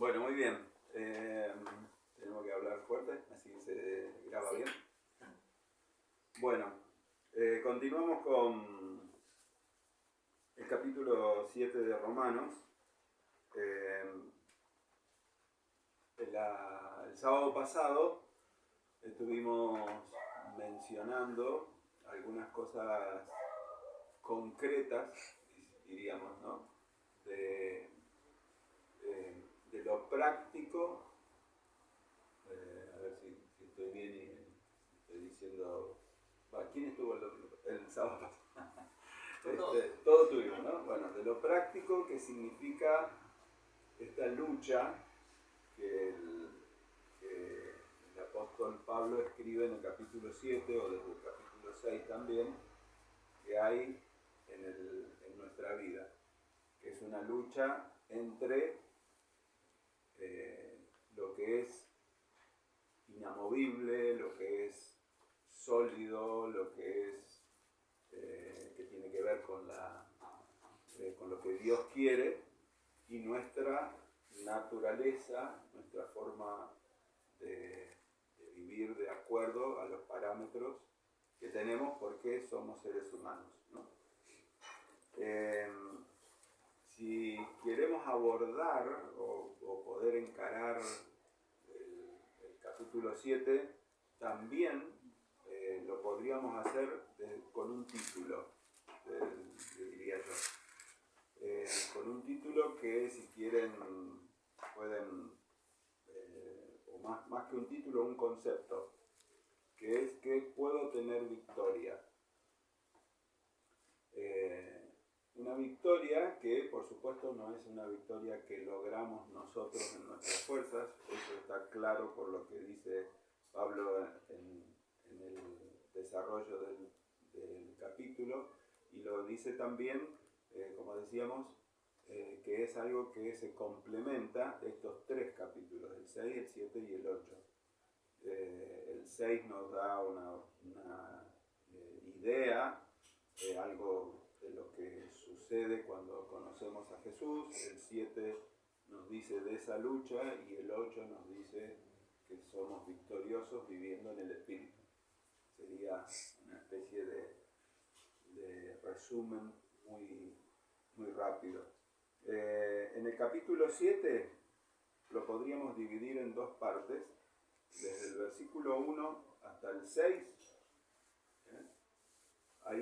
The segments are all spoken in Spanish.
Bueno, muy bien. Tenemos que hablar fuerte, así se graba bien. Bueno, continuamos con el capítulo 7 de Romanos. El sábado pasado estuvimos mencionando algunas cosas concretas, diríamos, ¿no? De lo práctico. A ver si estoy bien y estoy diciendo. ¿Quién estuvo el sábado pasado? Todos tuvimos, ¿no? Bueno, de lo práctico que significa esta lucha que el apóstol Pablo escribe en el capítulo 7 o desde el capítulo 6 también, que hay en nuestra vida, que es una lucha entre lo que es inamovible, lo que es sólido, lo que es que tiene que ver con lo que Dios quiere, y nuestra naturaleza, nuestra forma de vivir de acuerdo a los parámetros que tenemos porque somos seres humanos, ¿no? Si queremos abordar o poder encarar el capítulo 7, también lo podríamos hacer con un título, diría yo. Con un título que, si quieren, pueden, o más que un título, un concepto, que es que puedo tener victoria. Una victoria que, por supuesto, no es una victoria que logramos nosotros en nuestras fuerzas. Eso está claro por lo que dice Pablo en el desarrollo del capítulo, y lo dice también, como decíamos, que es algo que se complementa estos tres capítulos, el 6, el 7 y el 8. El 6 nos da una idea, algo de lo que sucede cuando conocemos a Jesús. El 7 nos dice de esa lucha, y el 8 nos dice que somos victoriosos viviendo en el Espíritu. Sería una especie de resumen muy rápido. En el capítulo 7 lo podríamos dividir en dos partes, desde el versículo 1 hasta el 6. Hay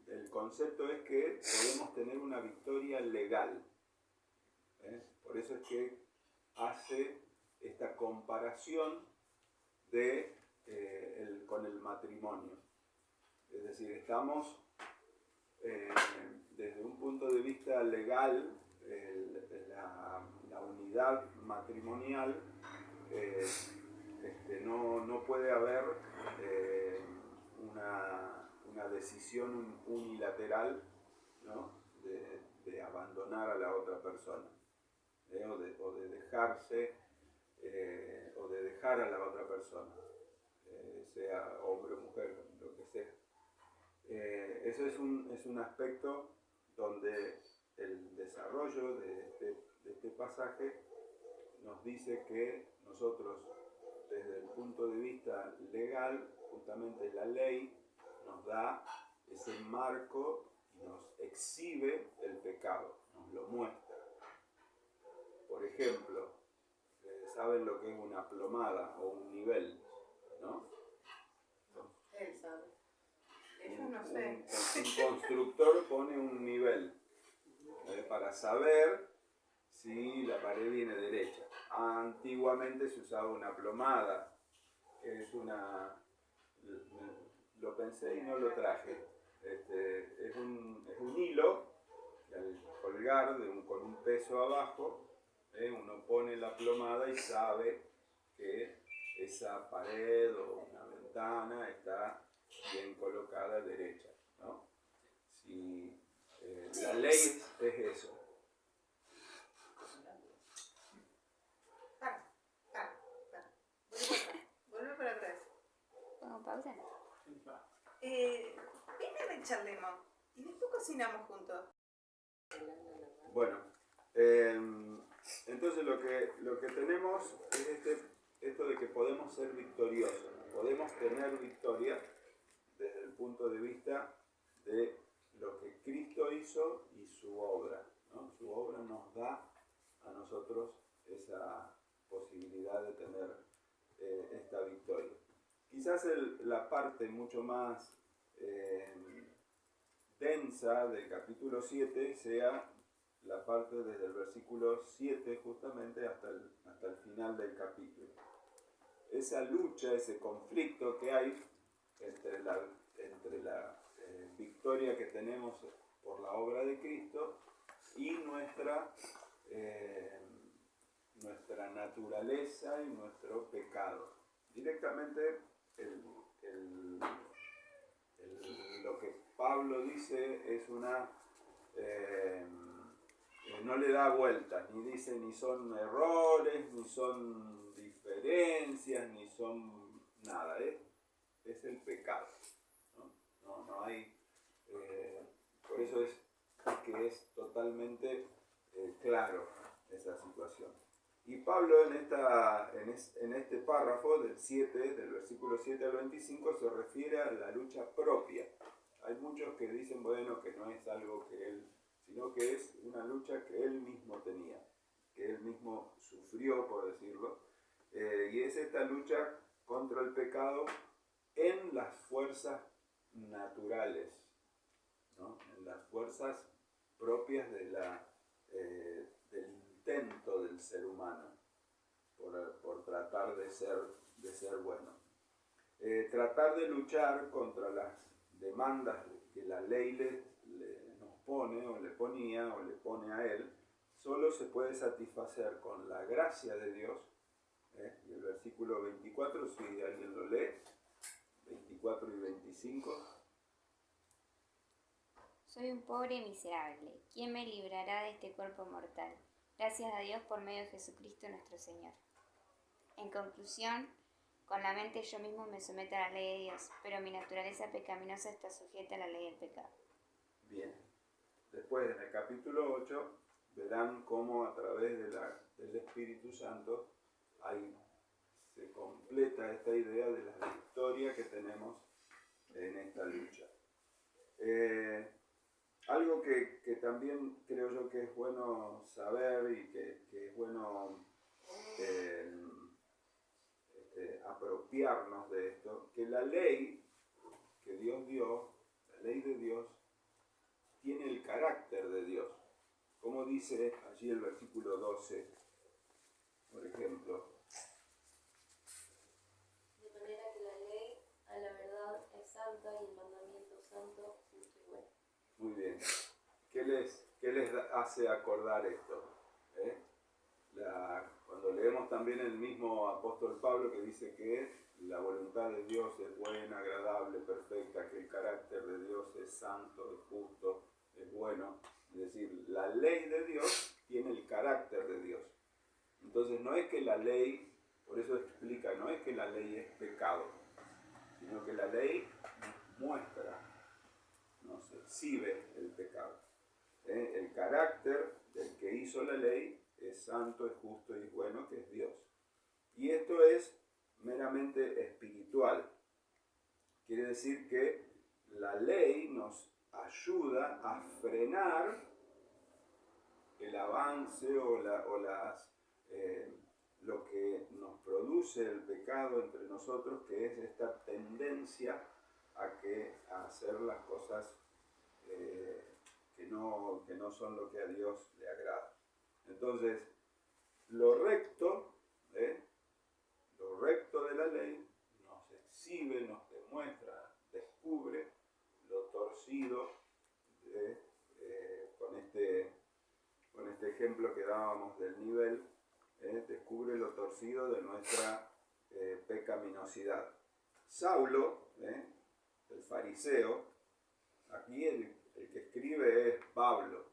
el concepto es que podemos tener una victoria legal. Por eso es que hace esta comparación con el matrimonio. Es decir, estamos desde un punto de vista legal, la unidad matrimonial, no puede haber una decisión unilateral, ¿no? de abandonar a la otra persona, o de dejarse, o de dejar a la otra persona, sea hombre o mujer, lo que sea. Eso es un aspecto donde el desarrollo de este pasaje nos dice que nosotros, desde el punto de vista legal, justamente la ley nos da ese marco y nos exhibe el pecado, nos lo muestra. Por ejemplo, ¿saben lo que es una plomada o un nivel, no? Él sabe. Yo no sé. Un constructor pone un nivel para saber si la pared viene derecha. Antiguamente se usaba una plomada, que es lo pensé y no lo traje. Es un hilo que, al colgar con un peso abajo, uno pone la plomada y sabe que esa pared o una ventana está bien colocada derecha, ¿no? Si la ley es eso. Vuelve para atrás. ¿Pongo pausa? Ven a charlemos y después cocinamos juntos. Bueno, entonces lo que tenemos es esto de que podemos ser victoriosos, podemos tener victoria desde el punto de vista de lo que Cristo hizo y su obra, ¿no? Su obra nos da a nosotros esa posibilidad de tener esta victoria. Quizás la parte mucho más densa del capítulo 7 sea la parte desde el versículo 7 justamente hasta el final del capítulo. Esa lucha, ese conflicto que hay entre la victoria que tenemos por la obra de Cristo y nuestra naturaleza y nuestro pecado. Directamente lo que Pablo dice es no le da vueltas, ni dice ni son errores, ni son diferencias, ni son nada, es el pecado. No hay, por eso es que es totalmente claro esa situación. Y Pablo en este párrafo del versículo 7 al 25 se refiere a la lucha propia. Hay muchos que dicen, bueno, que no es algo que él, sino que es una lucha que él mismo tenía, que él mismo sufrió, por decirlo, y es esta lucha contra el pecado en las fuerzas naturales, ¿no? En las fuerzas propias del intento del ser humano por tratar de ser bueno. Tratar de luchar contra las demandas que la ley nos pone o le ponía o le pone a él, solo se puede satisfacer con la gracia de Dios. Y el versículo 24, si alguien lo lee, 24 y 25. Soy un pobre y miserable. ¿Quién me librará de este cuerpo mortal? Gracias a Dios por medio de Jesucristo nuestro Señor. En conclusión, con la mente yo mismo me someto a la ley de Dios, pero mi naturaleza pecaminosa está sujeta a la ley del pecado. Bien. Después, en el capítulo 8, verán cómo a través del Espíritu Santo se completa esta idea de la victoria que tenemos en esta lucha. Algo que también creo yo que es bueno saber y que es bueno apropiarnos de esto, que la ley que Dios dio, la ley de Dios, tiene el carácter de Dios. Como dice allí el versículo 12, por ejemplo. De manera que la ley, a la verdad, es santa y el mandamiento santo, justo y bueno. Muy bien. ¿Qué les hace acordar esto? Cuando leemos también el mismo apóstol Pablo que dice que la voluntad de Dios es buena, agradable, perfecta, que el carácter de Dios es santo, es justo, es bueno. Es decir, la ley de Dios tiene el carácter de Dios. Entonces no es que la ley, por eso explica, no es que la ley es pecado, sino que la ley muestra, nos exhibe el pecado. El carácter del que hizo la ley es santo, es justo y es bueno, que es Dios. Y esto es meramente espiritual. Quiere decir que la ley nos ayuda a frenar el avance o lo que nos produce el pecado entre nosotros, que es esta tendencia a hacer las cosas que no son lo que a Dios le agrada. Entonces, lo recto de la ley nos exhibe, nos demuestra, descubre lo torcido, con este ejemplo que dábamos del nivel, descubre lo torcido de nuestra pecaminosidad. Saulo, el fariseo, aquí el que escribe es Pablo,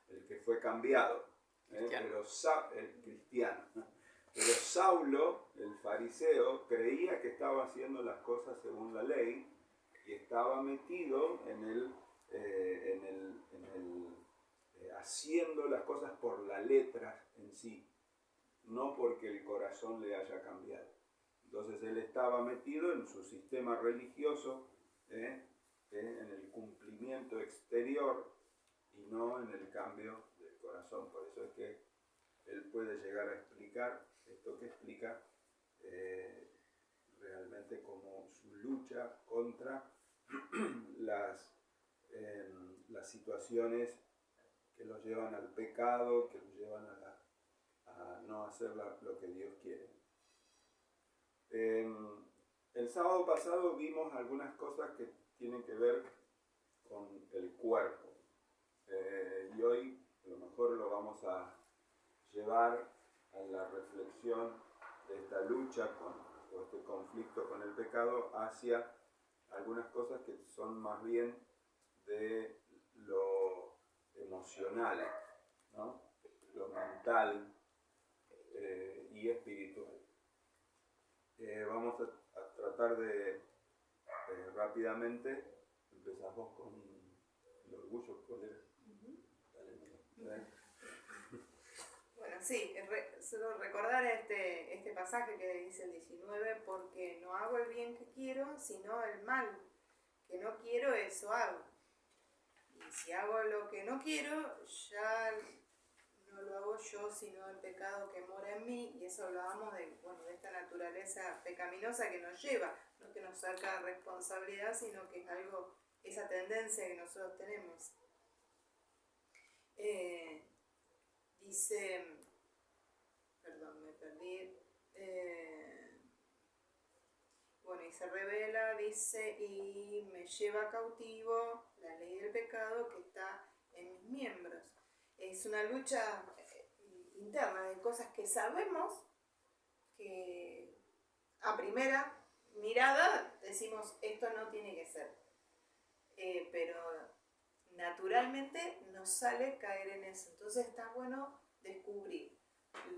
el que fue cambiado, el cristiano. Pero Saulo, el fariseo, creía que estaba haciendo las cosas según la ley y estaba metido en el haciendo las cosas por la letra en sí, no porque el corazón le haya cambiado. Entonces él estaba metido en su sistema religioso, en el cumplimiento exterior y no en el cambio del corazón. Por eso es que él puede llegar a explicar esto que explica realmente como su lucha contra las situaciones que los llevan al pecado, que los llevan a no hacer lo que Dios quiere. El sábado pasado vimos algunas cosas que tienen que ver con el cuerpo. Y hoy a lo mejor lo vamos a llevar a la reflexión de esta lucha o este conflicto con el pecado hacia algunas cosas que son más bien de lo emocional, ¿no? Lo mental y espiritual. Vamos a tratar de rápidamente, empezás vos con el orgullo, ¿cuál era? Dale, Bueno, sí, solo recordar este pasaje que dice el 19, porque no hago el bien que quiero, sino el mal que no quiero, eso hago. Y si hago lo que no quiero, ya no lo hago yo, sino el pecado que mora en mí, y eso hablábamos de esta naturaleza pecaminosa que nos lleva, no que nos saca responsabilidad, sino que es algo, esa tendencia que nosotros tenemos. Dice, perdón, me perdí, y se revela, dice, y me lleva cautivo la ley del pecado que está en mis miembros. Es una lucha interna de cosas que sabemos que a primera mirada decimos esto no tiene que ser, pero naturalmente nos sale caer en eso. Entonces está bueno descubrir.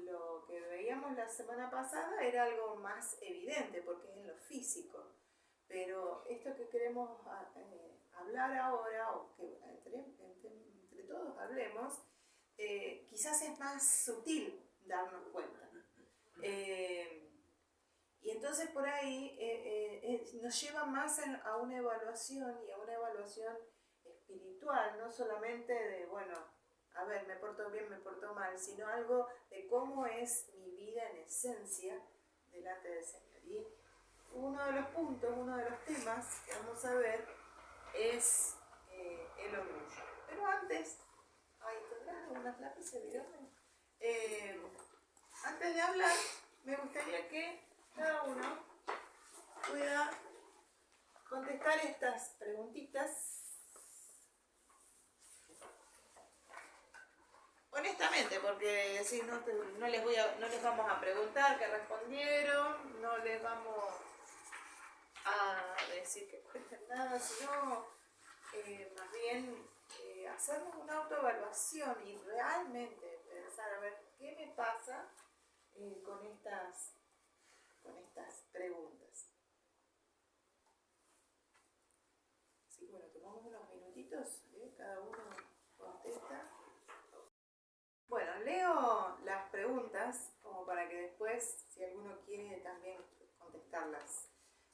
Lo que veíamos la semana pasada era algo más evidente porque es en lo físico, pero esto que queremos hablar ahora, o que entre todos hablemos, quizás es más sutil darnos cuenta. Y entonces por ahí nos lleva más a una evaluación, y a una evaluación espiritual, no solamente de, a ver, me porto bien, me porto mal, sino algo de cómo es mi vida en esencia delante del Señor. Y uno de los puntos, uno de los temas que vamos a ver es el orgullo. Pero antes, ¿tendrás algunas lápices, dígame? Antes de hablar, me gustaría que cada uno pueda contestar estas preguntitas honestamente, porque si no les vamos a preguntar qué respondieron, no les vamos a decir que cuenten nada, sino más bien hacernos una autoevaluación y realmente pensar a ver qué me pasa con estas preguntas. Así que tomamos unos minutitos, cada uno contesta. Bueno, leo las preguntas como para que después, si alguno quiere, también contestarlas.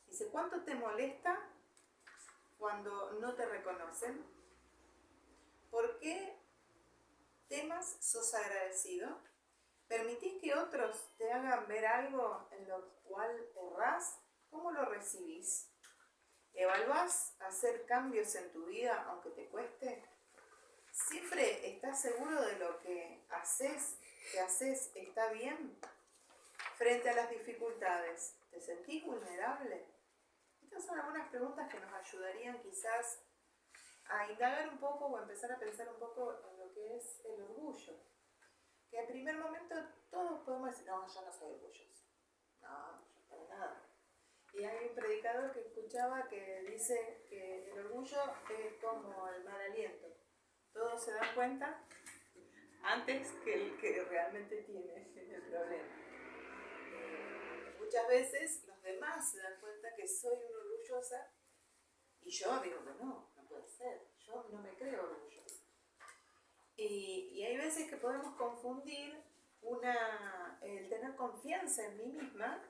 Dice, ¿cuánto te molesta cuando no te reconocen? ¿Por qué temas sos agradecido? ¿Permitís que otros te hagan ver algo en lo cual errás? ¿Cómo lo recibís? ¿Evaluás hacer cambios en tu vida aunque te cueste? ¿Siempre estás seguro de lo que haces está bien? Frente a las dificultades, ¿te sentís vulnerable? Estas son algunas preguntas que nos ayudarían quizás a indagar un poco o a empezar a pensar un poco en lo que es el orgullo. Que en primer momento todos podemos decir, no, yo no soy orgulloso. No, yo para nada. Y hay un predicador que escuchaba que dice que el orgullo es como el mal aliento. Todos se dan cuenta antes que el que realmente tiene el problema. Muchas veces los demás se dan cuenta que soy una orgullosa y yo digo que no puede ser, yo no me creo orgullosa. Y que podemos confundir el tener confianza en mí misma,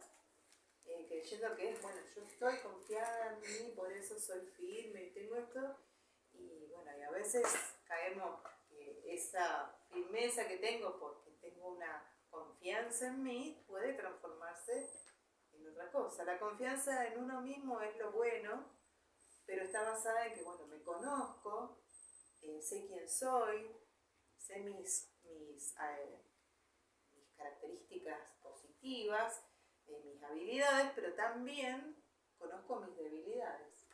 creyendo que es, bueno, yo estoy confiada en mí, por eso soy firme y tengo esto, y bueno, y a veces caemos esa firmeza que tengo porque tengo una confianza en mí puede transformarse en otra cosa. La confianza en uno mismo es lo bueno, pero está basada en que, bueno, me conozco, sé quién soy, sé mis características positivas, mis habilidades, pero también conozco mis debilidades.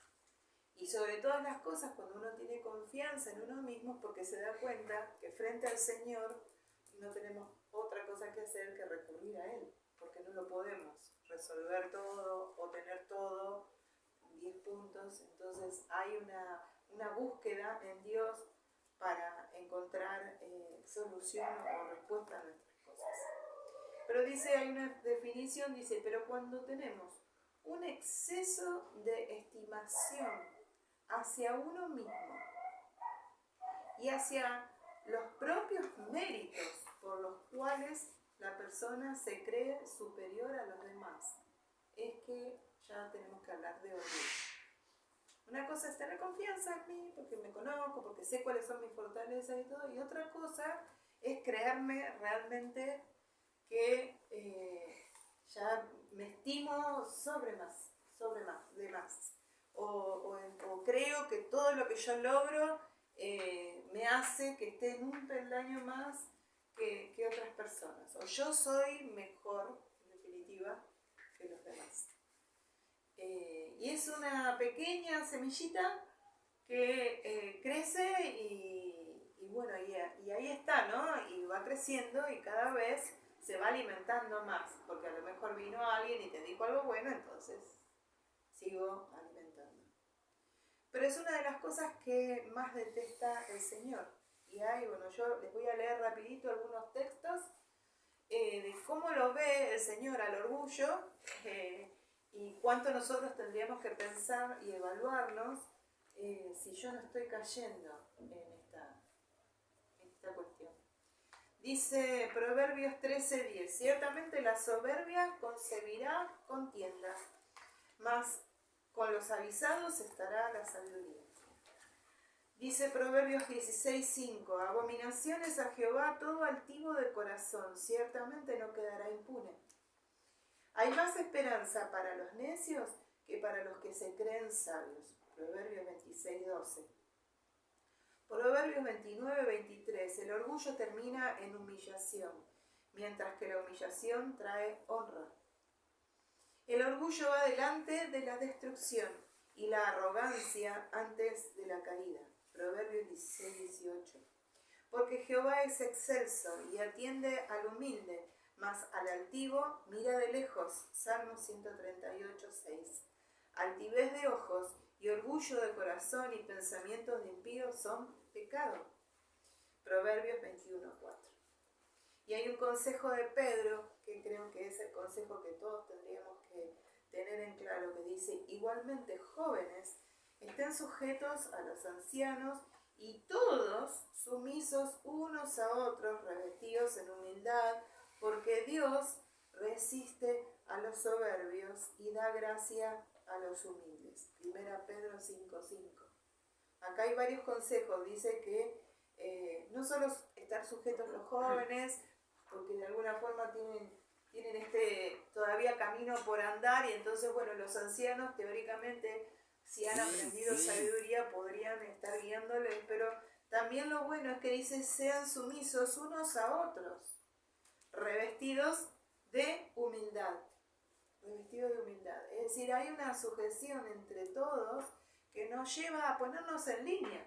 Y sobre todas las cosas, cuando uno tiene confianza en uno mismo, es porque se da cuenta que frente al Señor no tenemos otra cosa que hacer que recurrir a Él, porque no lo podemos resolver todo o tener todo 10 puntos. Entonces hay una búsqueda en Dios para encontrar solución o respuesta a nuestras cosas. Pero dice, hay una definición, dice, pero cuando tenemos un exceso de estimación hacia uno mismo y hacia los propios méritos por los cuales la persona se cree superior a los demás, es que ya tenemos que hablar de orgullo. Una cosa es tener confianza en mí, porque me conozco, porque sé cuáles son mis fortalezas y todo, y otra cosa es creerme realmente que ya me estimo de más. O creo que todo lo que yo logro me hace que esté en un peldaño más que otras personas. O yo soy mejor, en definitiva, que los demás. Y es una pequeña semillita que crece y bueno, y ahí está, ¿no? Y va creciendo y cada vez se va alimentando más, porque a lo mejor vino alguien y te dijo algo bueno, entonces sigo alimentando. Pero es una de las cosas que más detesta el Señor. Y ahí, bueno, yo les voy a leer rapidito algunos textos de cómo lo ve el Señor al orgullo y cuánto nosotros tendríamos que pensar y evaluarnos si yo no estoy cayendo en esta cuestión. Dice Proverbios 13:10, ciertamente la soberbia concebirá contiendas, mas con los avisados estará la sabiduría. Dice Proverbios 16:5, abominaciones a Jehová todo altivo de corazón, ciertamente no quedará impune. Hay más esperanza para los necios que para los que se creen sabios. Proverbios 26:12. Proverbios 29:23, el orgullo termina en humillación, mientras que la humillación trae honra. El orgullo va delante de la destrucción y la arrogancia antes de la caída. Proverbios 16:18. Porque Jehová es excelso y atiende al humilde, mas al altivo mira de lejos. Salmo 138:6. Altivez de ojos y orgullo de corazón y pensamientos de impíos son pecado. Proverbios 21:4. Y hay un consejo de Pedro, que creo que es el consejo que todos tendríamos que tener en claro, que dice, igualmente jóvenes, estén sujetos a los ancianos y todos sumisos unos a otros, revestidos en humildad, porque Dios resiste a los soberbios y da gracia a los humildes. 1 Pedro 5:5. Acá hay varios consejos. Dice que no solo estar sujetos los jóvenes, porque de alguna forma tienen todavía camino por andar, y entonces, bueno, los ancianos teóricamente, si han aprendido sabiduría, podrían estar guiándoles, pero también lo bueno es que dice, sean sumisos unos a otros, revestidos de humildad. Revestidos de humildad. Es decir, hay una sujeción entre todos que nos lleva a ponernos en línea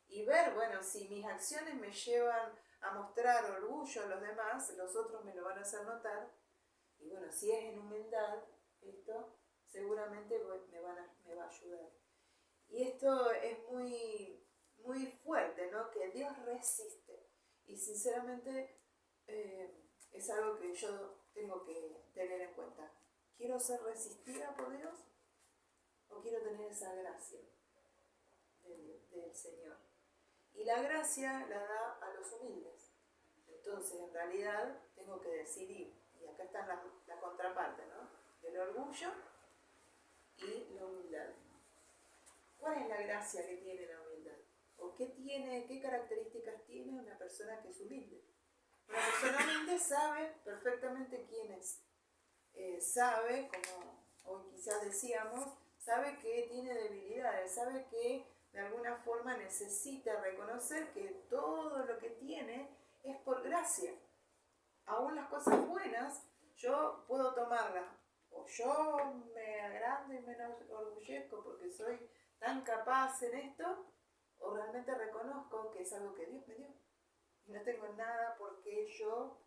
y ver, bueno, si mis acciones me llevan a mostrar orgullo a los demás, los otros me lo van a hacer notar. Y bueno, si es en humildad, esto seguramente me va a ayudar. Y esto es muy, muy fuerte, ¿no? Que Dios resiste. Y sinceramente es algo que yo tengo que tener en cuenta. ¿Quiero ser resistida por Dios? ¿O quiero tener esa gracia del Señor? Y la gracia la da a los humildes. Entonces, en realidad, tengo que decidir. Y acá está la contraparte, ¿no? El orgullo y la humildad. ¿Cuál es la gracia que tiene la humildad? ¿O qué características tiene una persona que es humilde? Una persona humilde sabe perfectamente quién es. Sabe, como hoy quizás decíamos, sabe que tiene debilidades, sabe que de alguna forma necesita reconocer que todo lo que tiene es por gracia. Aún las cosas buenas, yo puedo tomarlas, o yo me agrando y me enorgullezco porque soy tan capaz en esto, o realmente reconozco que es algo que Dios me dio. Y no tengo nada por qué yo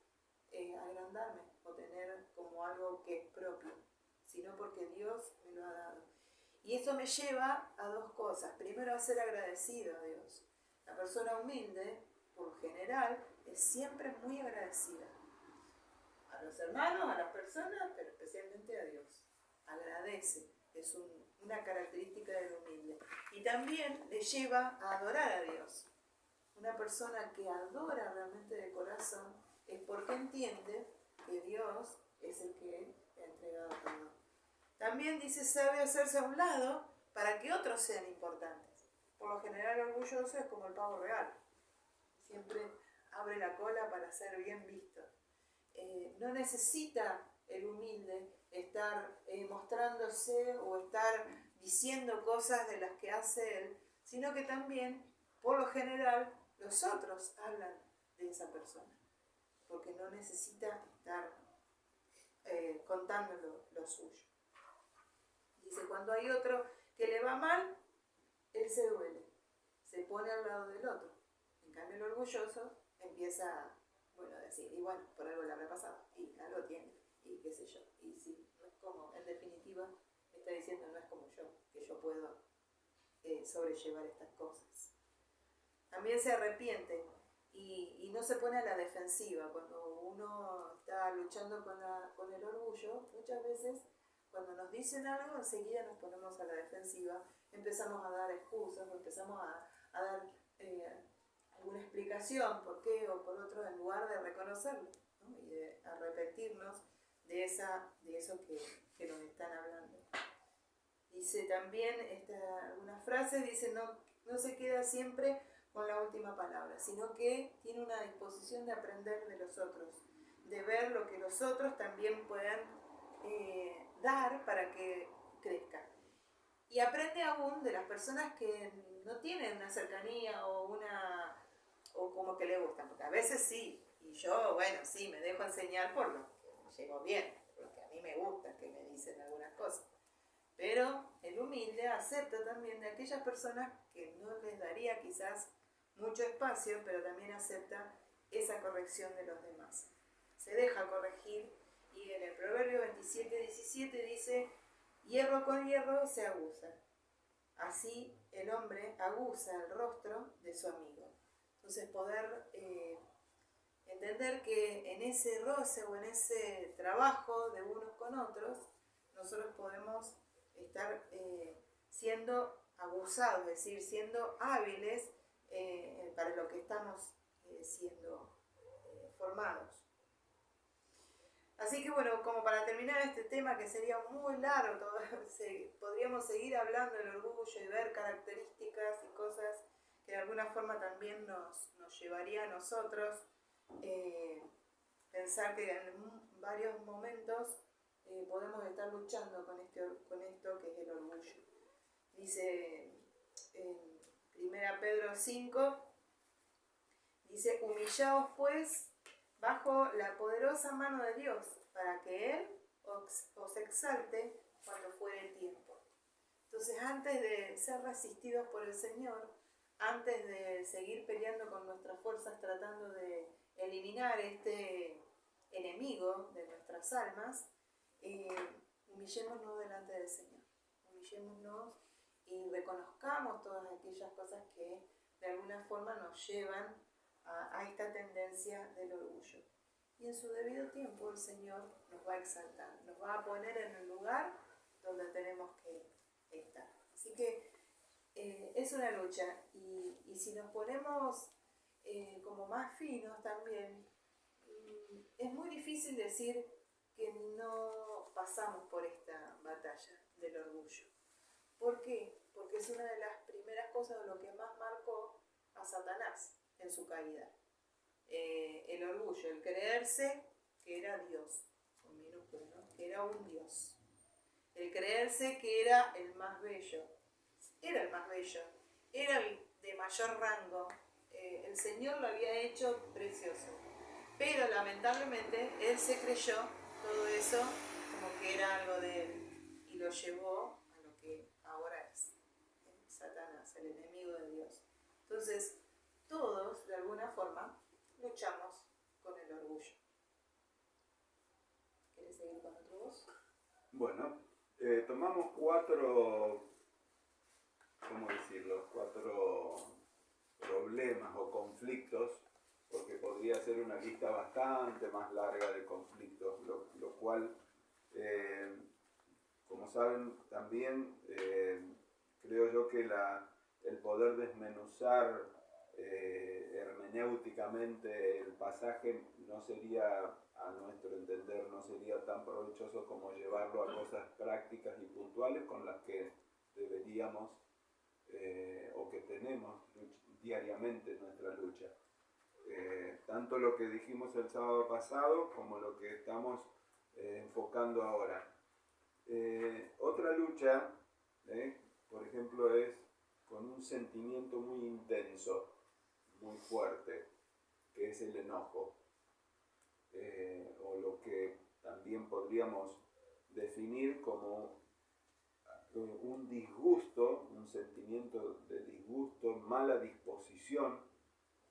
agrandarme o tener como algo que es propio, sino porque Dios me lo ha dado. Y eso me lleva a dos cosas. Primero, a ser agradecido a Dios. La persona humilde, por lo general, es siempre muy agradecida. A los hermanos, a las personas, pero especialmente a Dios. Agradece. Es una característica del humilde. Y también le lleva a adorar a Dios. Una persona que adora realmente de corazón es porque entiende que Dios es el que le ha entregado todo. También dice, sabe hacerse a un lado para que otros sean importantes. Por lo general, el orgulloso es como el pavo real. Siempre abre la cola para ser bien visto. No necesita el humilde estar mostrándose o estar diciendo cosas de las que hace él, sino que también, por lo general, los otros hablan de esa persona, porque no necesita estar contando lo suyo. Dice, cuando hay otro que le va mal, él se duele, se pone al lado del otro. En cambio, el orgulloso empieza a decir, y bueno, por algo le habrá pasado, y algo tiene, y qué sé yo, y sí, no es como, en definitiva, está diciendo, no es como yo, que yo puedo sobrellevar estas cosas. También se arrepiente y no se pone a la defensiva. Cuando uno está luchando con el orgullo, muchas veces cuando nos dicen algo, enseguida nos ponemos a la defensiva, empezamos a dar excusas, o empezamos a dar alguna explicación por qué o por otro, en lugar de reconocerlo, ¿no? Y de arrepentirnos de eso que nos están hablando. Dice también, algunas frases, dice, no se queda siempre con la última palabra, sino que tiene una disposición de aprender de los otros, de ver lo que los otros también puedan dar para que crezcan. Y aprende aún de las personas que no tienen una cercanía o como que le gustan, porque a veces sí, y yo, bueno, sí, me dejo enseñar por lo que me llevo bien, porque a mí me gusta que me dicen algunas cosas. Pero el humilde acepta también de aquellas personas que no les daría quizás mucho espacio, pero también acepta esa corrección de los demás. Se deja corregir, y en el Proverbio 27:17 dice, hierro con hierro se aguza. Así el hombre aguza el rostro de su amigo. Entonces poder entender que en ese roce o en ese trabajo de unos con otros, nosotros podemos estar siendo aguzados, es decir, siendo hábiles para lo que estamos siendo formados. Así que bueno, como para terminar este tema que sería muy largo, podríamos seguir hablando del orgullo y ver características y cosas que de alguna forma también nos llevaría a nosotros pensar que en varios momentos podemos estar luchando con esto que es el orgullo. Dice en 1 Pedro 5, dice, humillaos pues bajo la poderosa mano de Dios, para que Él os exalte cuando fuere el tiempo. Entonces, antes de ser resistidos por el Señor, antes de seguir peleando con nuestras fuerzas tratando de eliminar este enemigo de nuestras almas, humillémonos delante del Señor. Humillémonos y reconozcamos todas aquellas cosas que de alguna forma nos llevan a esta tendencia del orgullo. Y en su debido tiempo el Señor nos va a exaltar, nos va a poner en el lugar donde tenemos que estar. Así que es una lucha, y si nos ponemos como más finos también, es muy difícil decir que no pasamos por esta batalla del orgullo. ¿Por qué? Porque es una de las primeras cosas de lo que más marcó a Satanás en su caída. El orgullo, el creerse que era Dios, con minúscula, ¿no? Que era un Dios. El creerse que era el más bello. Era el más bello. Era el de mayor rango. El Señor lo había hecho precioso. Pero lamentablemente él se creyó todo eso como que era algo de él. Y lo llevó a lo que ahora es. Satanás, el enemigo de Dios. Entonces, todos, de alguna forma, luchamos con el orgullo. ¿Quieres seguir con otro voz? Bueno, tomamos cuatro, ¿cómo decirlo? Cuatro problemas o conflictos, porque podría ser una lista bastante más larga de conflictos, lo cual, como saben, también creo yo que el poder desmenuzar hermenéuticamente el pasaje no sería, a nuestro entender, no sería tan provechoso como llevarlo a cosas prácticas y puntuales con las que deberíamos o que tenemos diariamente en nuestra lucha. Tanto lo que dijimos el sábado pasado como lo que estamos enfocando ahora. Otra lucha, por ejemplo, es con un sentimiento muy intenso, muy fuerte, que es el enojo, o lo que también podríamos definir como un disgusto, un sentimiento de disgusto, mala disposición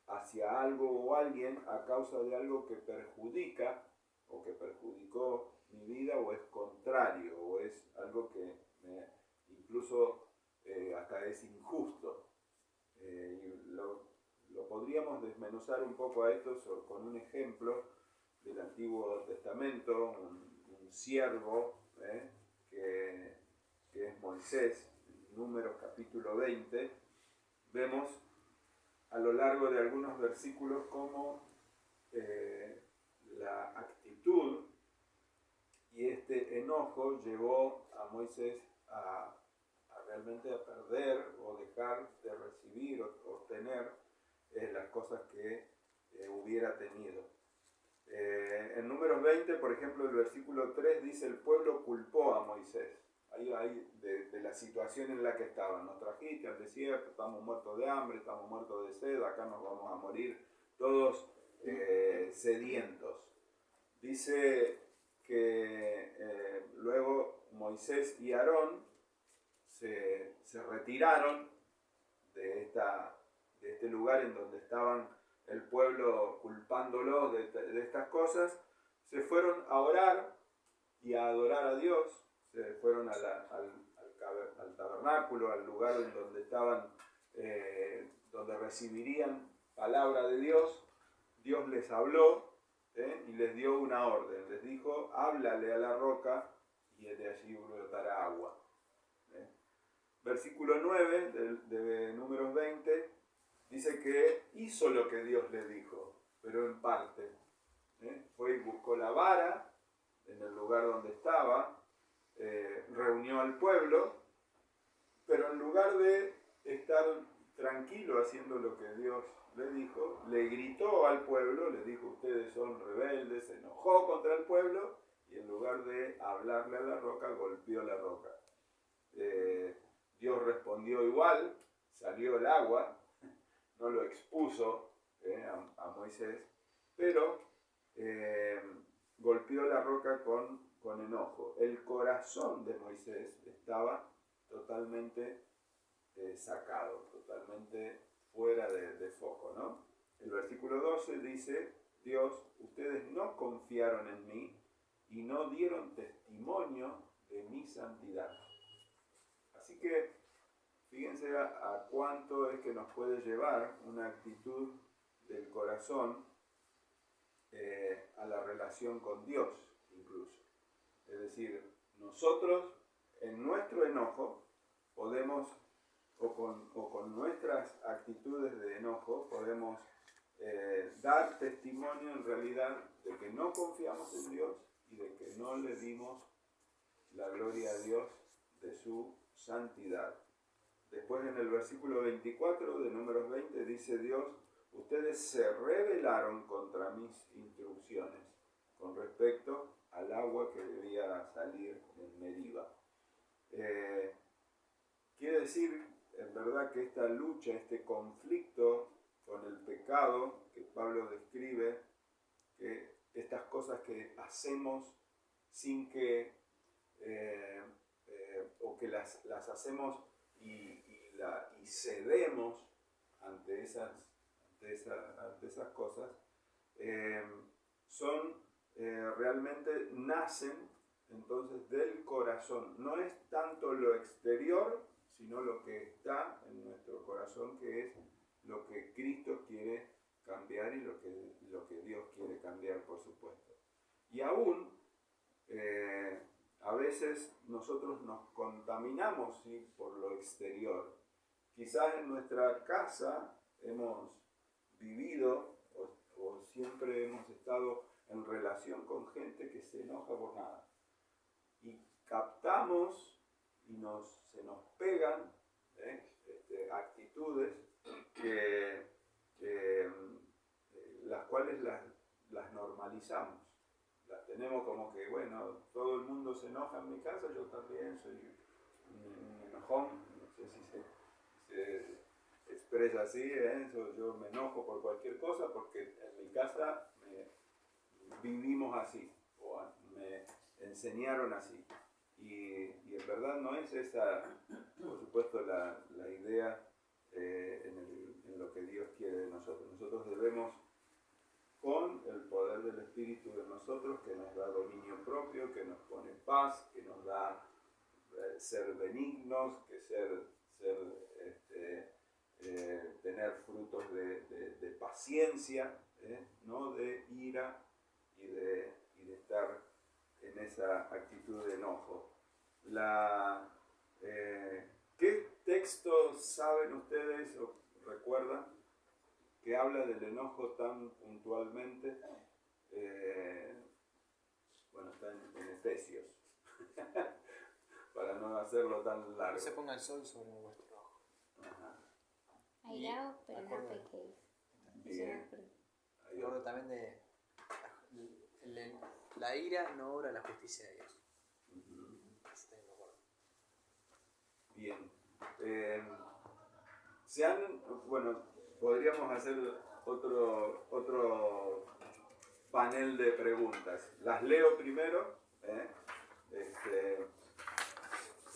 hacia algo o alguien a causa de algo que perjudica o que perjudicó mi vida o es contrario o es algo que incluso hasta es injusto. Y lo podríamos desmenuzar un poco a esto con un ejemplo del Antiguo Testamento, un siervo que es Moisés. En Números capítulo 20 vemos a lo largo de algunos versículos cómo la actitud y este enojo llevó a Moisés a realmente a perder o dejar de recibir o obtener las cosas que hubiera tenido. En Números 20, por ejemplo, el versículo 3 dice: el pueblo culpó a Moisés. Ahí de la situación en la que estaban. Nos trajiste al desierto, estamos muertos de hambre, estamos muertos de sed, acá nos vamos a morir todos sedientos. Dice que luego Moisés y Aarón se retiraron de este lugar en donde estaban el pueblo culpándolo de estas cosas, se fueron a orar y a adorar a Dios. Se fueron al tabernáculo, al lugar en donde estaban, donde recibirían palabra de Dios. Dios les habló y les dio una orden. Les dijo: háblale a la roca y de allí brotará agua. Versículo 9 de Números 20 dice que hizo lo que Dios le dijo, pero en parte. Fue y buscó la vara en el lugar donde estaba, reunió al pueblo, pero en lugar de estar tranquilo haciendo lo que Dios le dijo, le gritó al pueblo, le dijo: ustedes son rebeldes, se enojó contra el pueblo y en lugar de hablarle a la roca, golpeó la roca. Dios respondió igual, salió el agua, no lo expuso a Moisés, pero golpeó la roca con enojo. El corazón de Moisés estaba totalmente sacado, totalmente fuera de foco, ¿no? El versículo 12 dice: Dios, ustedes no confiaron en mí y no dieron testimonio de mi santidad. Así que fíjense a cuánto es que nos puede llevar una actitud del corazón a la relación con Dios incluso. Es decir, nosotros en nuestro enojo podemos, o con nuestras actitudes de enojo, podemos dar testimonio en realidad de que no confiamos en Dios y de que no le dimos la gloria a Dios de su santidad. Después en el versículo 24 de Números 20 dice Dios: ustedes se rebelaron contra mis instrucciones con respecto al agua que debía salir en Meriba. Quiere decir, en verdad, que esta lucha, este conflicto con el pecado que Pablo describe, que estas cosas que hacemos sin que, o que las hacemos y cedemos ante esas cosas, realmente nacen entonces del corazón. No es tanto lo exterior, sino lo que está en nuestro corazón, que es lo que Cristo quiere cambiar y lo que Dios quiere cambiar, por supuesto. Y aún a veces nosotros nos contaminamos, ¿sí?, por lo exterior. Quizás en nuestra casa hemos vivido o siempre hemos estado en relación con gente que se enoja por nada. Y captamos y se nos pegan actitudes las cuales las normalizamos. Las tenemos como que, bueno, todo el mundo se enoja en mi casa, yo también soy un enojón, no sé si se expresa así, yo me enojo por cualquier cosa porque en mi casa vivimos así, o me enseñaron así. Y en verdad no es esa, por supuesto, la idea en lo que Dios quiere de nosotros. Nosotros debemos, con el poder del Espíritu de nosotros, que nos da dominio propio, que nos pone paz, que nos da ser benignos, que tener frutos de paciencia, no de ira y de estar en esa actitud de enojo. ¿Qué texto saben ustedes o recuerdan que habla del enojo tan puntualmente? Bueno, está en Efesios, para no hacerlo tan largo. No se ponga el sol sobre vuestro ojo. Airaos, pero no pequéis. Bien. Y hablo también de la ira no obra la justicia de Dios. Bien. Bueno, podríamos hacer otro panel de preguntas. Las leo primero,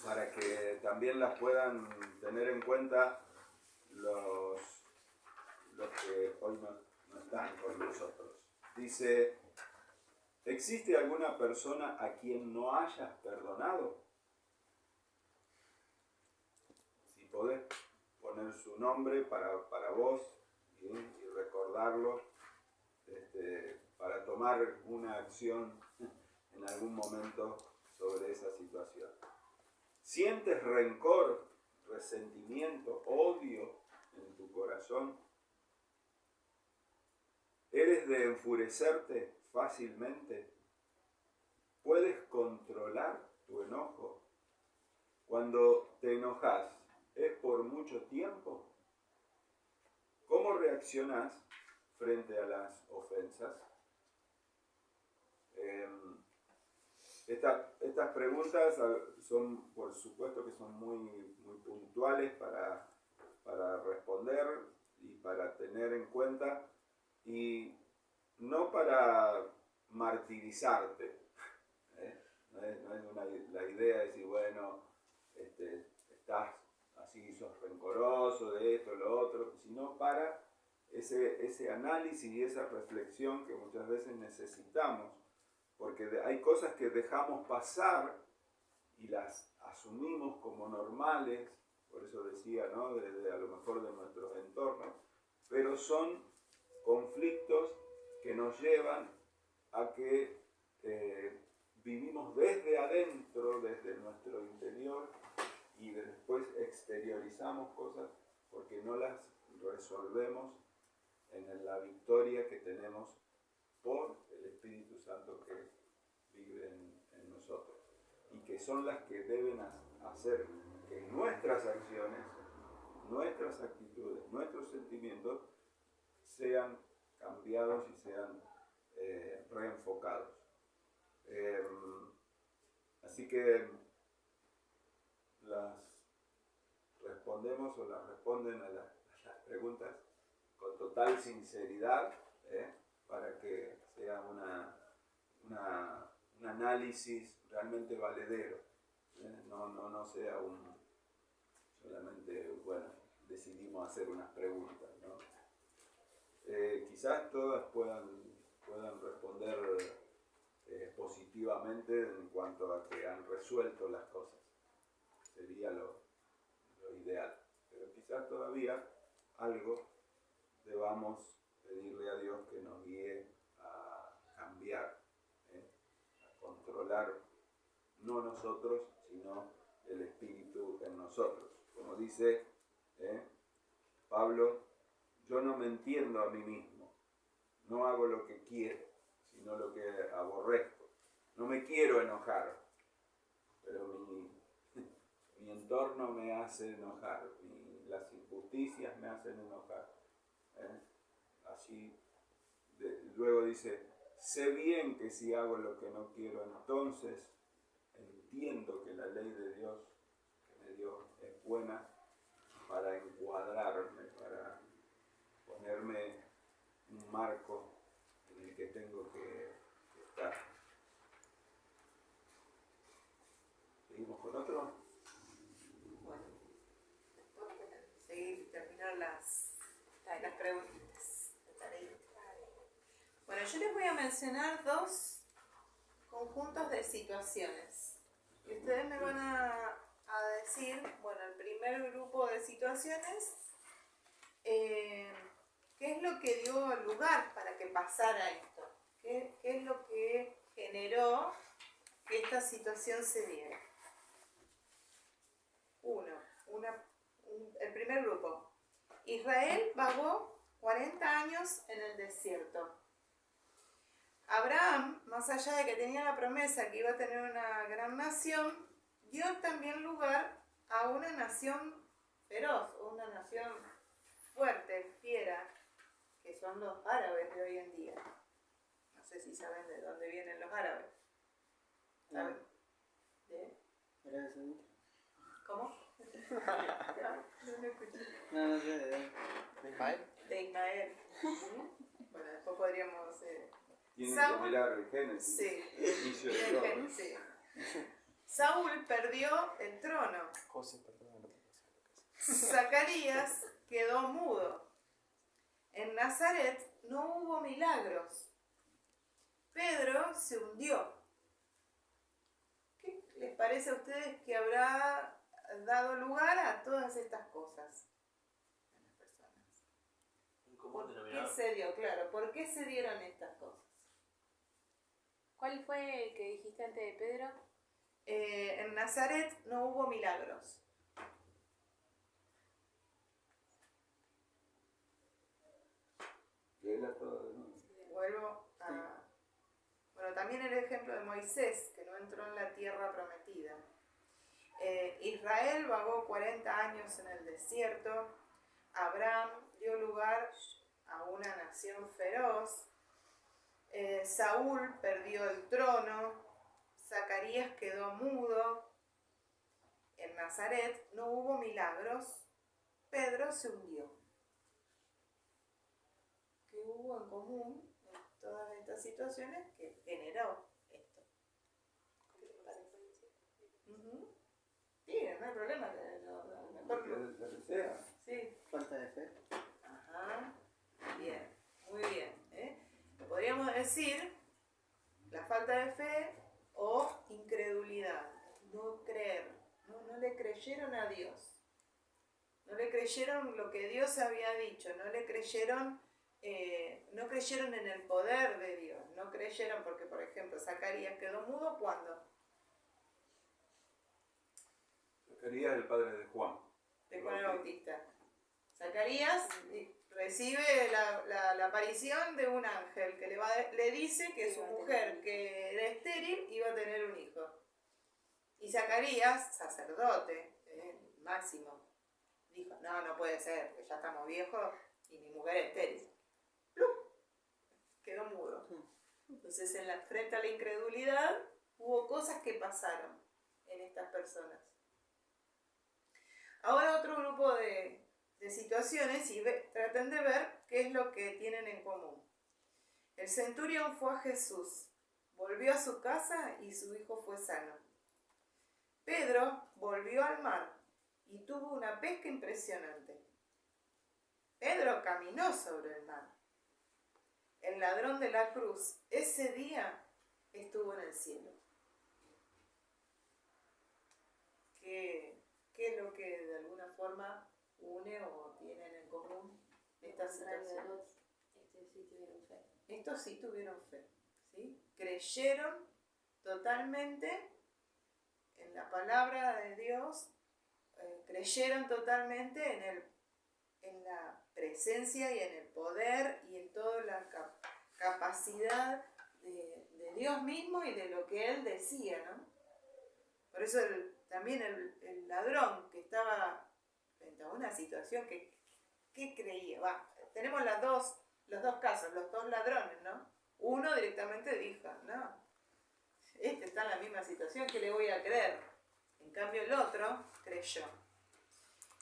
para que también las puedan tener en cuenta los que hoy no están con nosotros. Dice: ¿existe alguna persona a quien no hayas perdonado? Si podés poner su nombre para vos y recordarlo, para tomar una acción en algún momento sobre esa situación. ¿Sientes rencor, resentimiento, odio en tu corazón? ¿Eres de enfurecerte fácilmente? ¿Puedes controlar tu enojo? Cuando te enojas, ¿es por mucho tiempo? ¿Cómo reaccionas frente a las ofensas? Estas preguntas son, por supuesto, que son muy puntuales para responder y para tener en cuenta, y no para martirizarte. No es la idea de decir, bueno, estás así, sos rencoroso de esto, lo otro, sino para ese análisis y esa reflexión que muchas veces necesitamos, porque hay cosas que dejamos pasar y las asumimos como normales, por eso decía, ¿no?, desde a lo mejor de nuestros entornos, pero son conflictos que nos llevan a que vivimos desde adentro, desde nuestro interior, y después exteriorizamos cosas porque no las resolvemos en la victoria que tenemos por el Espíritu Santo que vive en nosotros, y que son las que deben hacer que nuestras acciones, nuestras actitudes, nuestros sentimientos sean cambiados y sean reenfocados. Así que las respondemos o las responden a las preguntas con total sinceridad, para que sea un análisis realmente valedero, no sea solamente, bueno, decidimos hacer unas preguntas, ¿no? Quizás todas puedan responder positivamente en cuanto a que han resuelto las cosas. Sería lo ideal. Pero quizás todavía algo debamos pedirle a Dios que nos guíe a cambiar, a controlar, no nosotros, sino el Espíritu en nosotros. Como dice Pablo, yo no me entiendo a mí mismo, no hago lo que quiero, sino lo que aborrezco. No me quiero enojar, pero mi entorno me hace enojar, las injusticias me hacen enojar. Así, luego dice, sé bien que si hago lo que no quiero, entonces entiendo que la ley de Dios que me dio es buena para encuadrarme, para ponerme un marco en el que tengo que estar. ¿Seguimos con otro? Bueno, seguir, terminar las preguntas. Bueno, yo les voy a mencionar dos conjuntos de situaciones. Y ustedes me van a decir, bueno, el primer grupo de situaciones, ¿qué es lo que dio lugar para que pasara esto? ¿Qué es lo que generó que esta situación se diera? El primer grupo. Israel vagó 40 años en el desierto. Abraham, más allá de que tenía la promesa que iba a tener una gran nación, dio también lugar a una nación feroz, una nación fuerte, fiera, que son los árabes de hoy en día. No sé si saben de dónde vienen los árabes. ¿Saben? ¿De? Arabia Saudita. ¿Cómo? No me escuché. No sé, ¿de Ismael? De Ismael. Bueno, después podríamos... Tienen Saúl, que mirar el Génesis, sí, el inicio de todo. sí. Saúl perdió el trono. José, perdón. Zacarías quedó mudo. En Nazaret no hubo milagros. Pedro se hundió. ¿Qué les parece a ustedes que habrá dado lugar a todas estas cosas en las personas? ¿Por qué se dio? Claro, ¿por qué se dieron estas cosas? ¿Cuál fue el que dijiste antes de Pedro? En Nazaret no hubo milagros. Vuelvo a... Bueno, también el ejemplo de Moisés, que no entró en la tierra prometida. Israel vagó 40 años en el desierto. Abraham dio lugar a una nación feroz. Saúl perdió el trono. Zacarías quedó mudo. En Nazaret no hubo milagros. Pedro se hundió. ¿Qué hubo en común en todas estas situaciones que generó esto? ¿Qué les parece? Sí, no hay problema. Sí. Falta de fe. Ajá. Bien, muy bien. Podríamos decir la falta de fe o incredulidad. No creer. No le creyeron a Dios. No le creyeron lo que Dios había dicho. No le creyeron. No creyeron en el poder de Dios. No creyeron porque, por ejemplo, Zacarías quedó mudo ¿cuándo? Zacarías es el padre de Juan. De Juan el Bautista. Zacarías recibe la aparición de un ángel que le dice que su mujer, que era estéril, iba a tener un hijo. Y Zacarías, sacerdote, máximo, dijo, no puede ser, porque ya estamos viejos y mi mujer es estéril. ¡Plum! Quedó mudo. Entonces, frente a la incredulidad, hubo cosas que pasaron en estas personas. Ahora otro grupo de situaciones y traten de ver qué es lo que tienen en común. El centurión fue a Jesús, volvió a su casa y su hijo fue sano. Pedro volvió al mar y tuvo una pesca impresionante. Pedro caminó sobre el mar. El ladrón de la cruz ese día estuvo en el cielo. ¿Qué es lo que de alguna forma une o tienen en común estas situaciones? Sí tuvieron fe. Estos sí tuvieron fe, ¿sí? Creyeron totalmente en la palabra de Dios, creyeron totalmente en la presencia y en el poder y en toda la capacidad de Dios mismo y de lo que Él decía, ¿no? Por eso también el ladrón que estaba frente a una situación que creía, tenemos los dos casos, los dos ladrones, ¿no? Uno directamente dijo, no, este está en la misma situación, ¿qué le voy a creer? En cambio el otro creyó.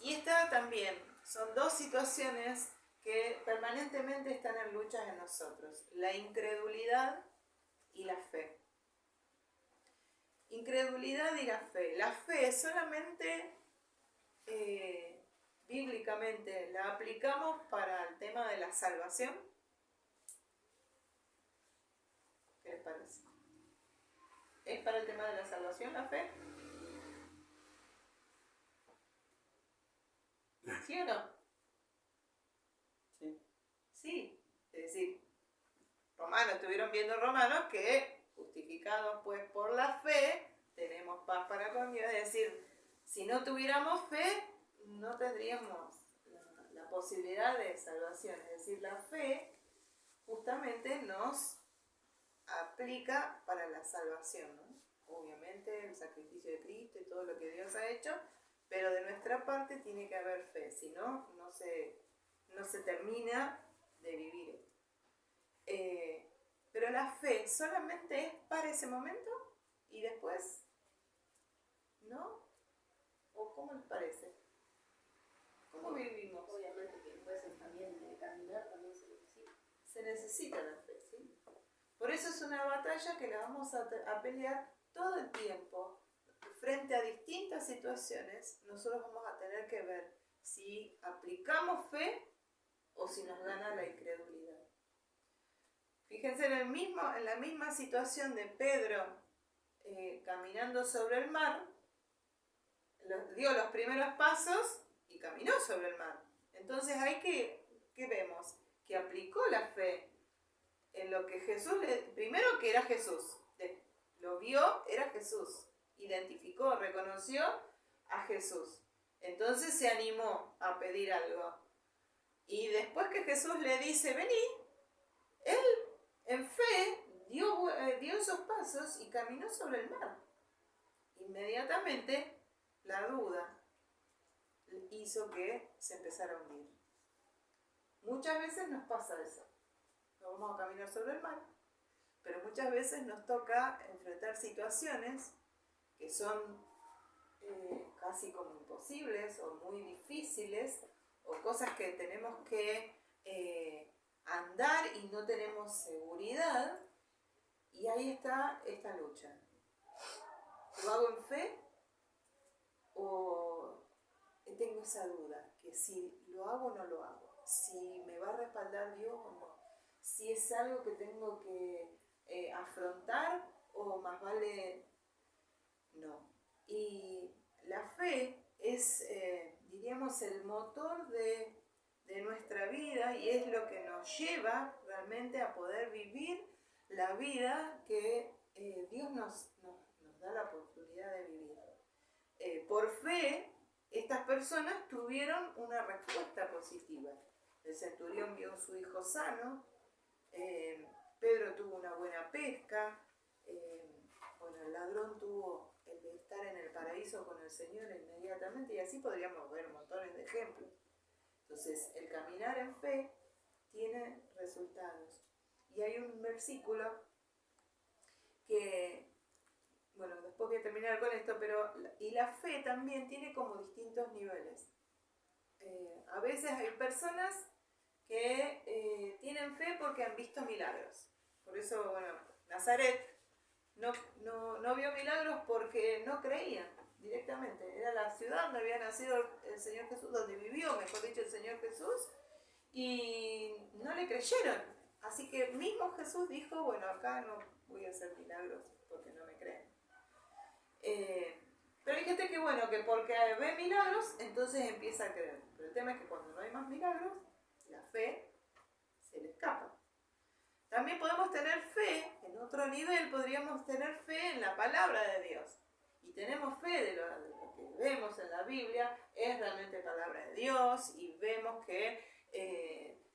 Y esta también, son dos situaciones que permanentemente están en lucha en nosotros, la incredulidad y la fe. Incredulidad y la fe. La fe solamente bíblicamente la aplicamos para el tema de la salvación. ¿Qué les parece? ¿Es para el tema de la salvación la fe? ¿Sí o no? Sí. Sí. Es decir, estuvieron viendo Romanos que justificados pues por la fe, tenemos paz para con Dios. Es decir, si no tuviéramos fe, no tendríamos la posibilidad de salvación. Es decir, la fe justamente nos aplica para la salvación, ¿no? Obviamente el sacrificio de Cristo y todo lo que Dios ha hecho, pero de nuestra parte tiene que haber fe, si no, no se termina de vivir esto. Pero la fe solamente es para ese momento y después, ¿no? ¿O cómo les parece? ¿Cómo vivimos? Obviamente que después también de caminar también se necesita. Se necesita la fe, ¿sí? Por eso es una batalla que la vamos a pelear todo el tiempo. Frente a distintas situaciones, nosotros vamos a tener que ver si aplicamos fe o si nos gana la incredulidad. Fíjense en la misma situación de Pedro caminando sobre el mar, dio los primeros pasos y caminó sobre el mar. Entonces ahí ¿qué vemos? Que aplicó la fe en lo que Jesús, primero que era Jesús, lo vio, era Jesús, identificó, reconoció a Jesús. Entonces se animó a pedir algo. Y después que Jesús le dice, vení, él en fe dio esos pasos y caminó sobre el mar. Inmediatamente la duda hizo que se empezara a hundir. Muchas veces nos pasa eso. No vamos a caminar sobre el mar, pero muchas veces nos toca enfrentar situaciones que son casi como imposibles o muy difíciles, o cosas que tenemos que andar y no tenemos seguridad, y ahí está esta lucha. ¿Lo hago en fe o tengo esa duda? Que si lo hago o no lo hago, si me va a respaldar Dios o no, si es algo que tengo que afrontar o más vale no. Y la fe es, diríamos, el motor de nuestra vida y es lo que nos lleva realmente a poder vivir la vida que Dios nos da la oportunidad de vivir. Por fe, estas personas tuvieron una respuesta positiva. el centurión vio a su hijo sano, Pedro tuvo una buena pesca, bueno, el ladrón tuvo el de estar en el paraíso con el Señor inmediatamente, y así podríamos ver montones de ejemplos. Entonces, el caminar en fe tiene resultados. Y hay un versículo que, bueno, después voy a terminar con esto, pero y la fe también tiene como distintos niveles. A veces hay personas que tienen fe porque han visto milagros. Por eso, bueno, Nazaret no vio milagros porque no creían directamente. Era la ciudad donde había nacido el Señor Jesús, donde vivió, mejor dicho, el Señor Jesús, y no le creyeron. Así que mismo Jesús dijo, bueno, acá no voy a hacer milagros porque no me creen. Pero hay gente que, bueno, que porque ve milagros, entonces empieza a creer. Pero el tema es que cuando no hay más milagros, la fe se le escapa. También podemos tener fe, en otro nivel podríamos tener fe en la palabra de Dios. Y tenemos fe de lo que vemos en la Biblia, es realmente palabra de Dios, y vemos que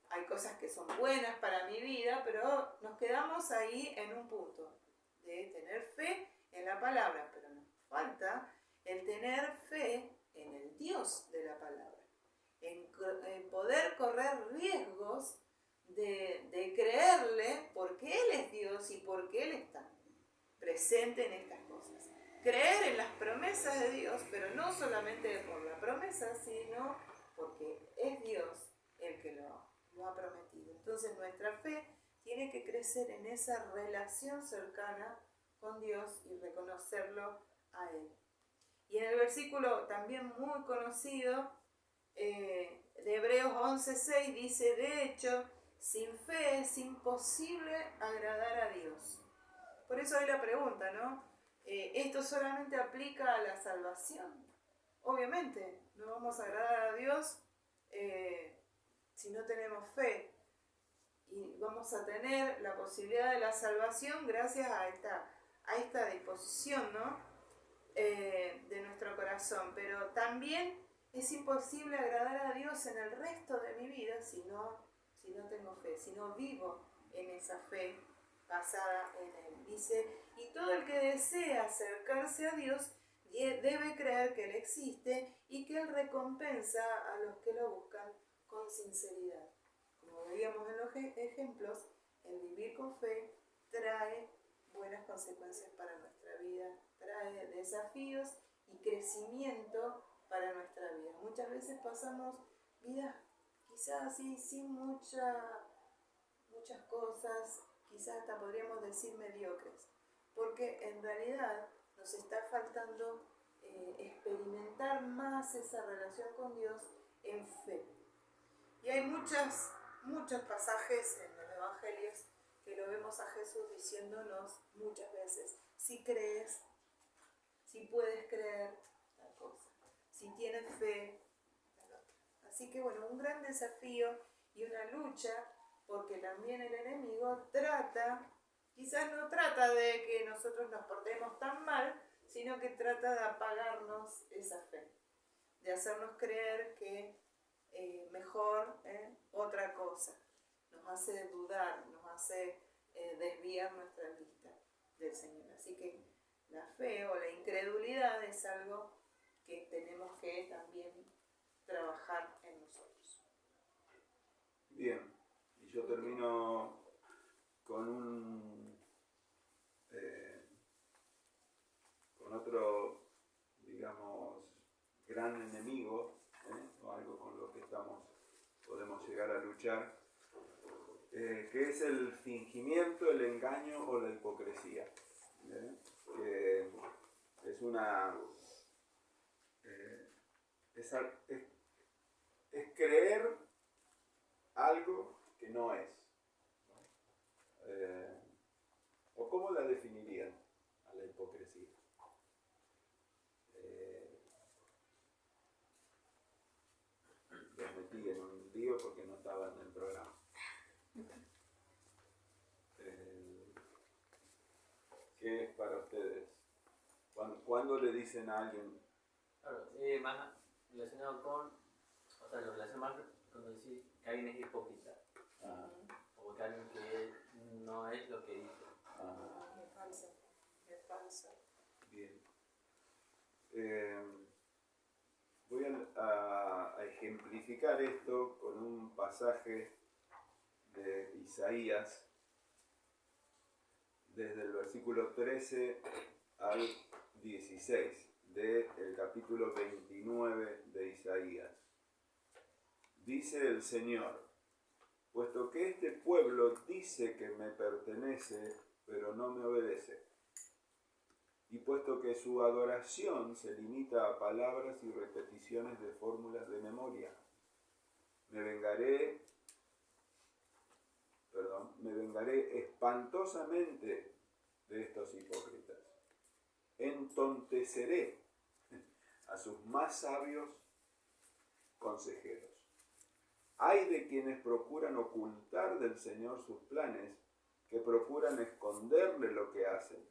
hay cosas que son buenas para mi vida, pero nos quedamos ahí en un punto de tener fe en la palabra, pero nos falta el tener fe en el Dios de la palabra, en poder correr riesgos de creerle porque Él es Dios y porque Él está presente en estas cosas. Creer en las promesas de Dios, pero no solamente por la promesa, sino porque es Dios el que lo ha prometido. Entonces nuestra fe tiene que crecer en esa relación cercana con Dios y reconocerlo a Él. Y en el versículo también muy conocido de Hebreos 11:6 dice, de hecho, sin fe es imposible agradar a Dios. Por eso hay la pregunta, ¿no? ¿Esto solamente aplica a la salvación? Obviamente, no vamos a agradar a Dios si no tenemos fe. Y vamos a tener la posibilidad de la salvación gracias a esta disposición, ¿no? De nuestro corazón. Pero también es imposible agradar a Dios en el resto de mi vida si no tengo fe, si no vivo en esa fe basada en Él. Dice, y todo el que desea acercarse a Dios debe creer que Él existe y que Él recompensa a los que lo buscan con sinceridad. Como veíamos en los ejemplos, el vivir con fe trae buenas consecuencias para nuestra vida, trae desafíos y crecimiento para nuestra vida. Muchas veces pasamos vidas quizás así sin muchas cosas, quizás hasta podríamos decir mediocres, porque en realidad nos está faltando experimentar más esa relación con Dios en fe. Y hay muchos pasajes en los evangelios que lo vemos a Jesús diciéndonos muchas veces, si crees, si puedes creer tal cosa, si tienes fe tal otra. Así que bueno, un gran desafío y una lucha, porque también el enemigo quizás no trata de que nosotros nos portemos tan mal, sino que trata de apagarnos esa fe, de hacernos creer que mejor otra cosa, nos hace dudar, nos hace desviar nuestra vista del Señor. Así que la fe o la incredulidad es algo que tenemos que también trabajar en nosotros. Bien, y yo termino con con otro, digamos, gran enemigo, o algo con lo que podemos llegar a luchar, que es el fingimiento, el engaño o la hipocresía. Que es es creer algo que no es. ¿O cómo la definirían a la hipocresía? Les metí en un lío porque no estaba en el programa. ¿Qué es para ustedes? ¿Cuándo le dicen a alguien? Claro, más relacionado con, o sea, lo relaciono más cuando decís que alguien es hipócrita. Ah, O que alguien que no es lo que dice. ah, Es falso. Es falso. bien. Voy a ejemplificar esto con un pasaje de Isaías, desde el versículo 13 al 16 del capítulo 29 de Isaías. Dice el Señor: puesto que este pueblo dice que me pertenece, pero no me obedece, y puesto que su adoración se limita a palabras y repeticiones de fórmulas de memoria, me vengaré espantosamente de estos hipócritas. Entonteceré a sus más sabios consejeros. Ay de quienes procuran ocultar del Señor sus planes, que procuran esconderle lo que hacen.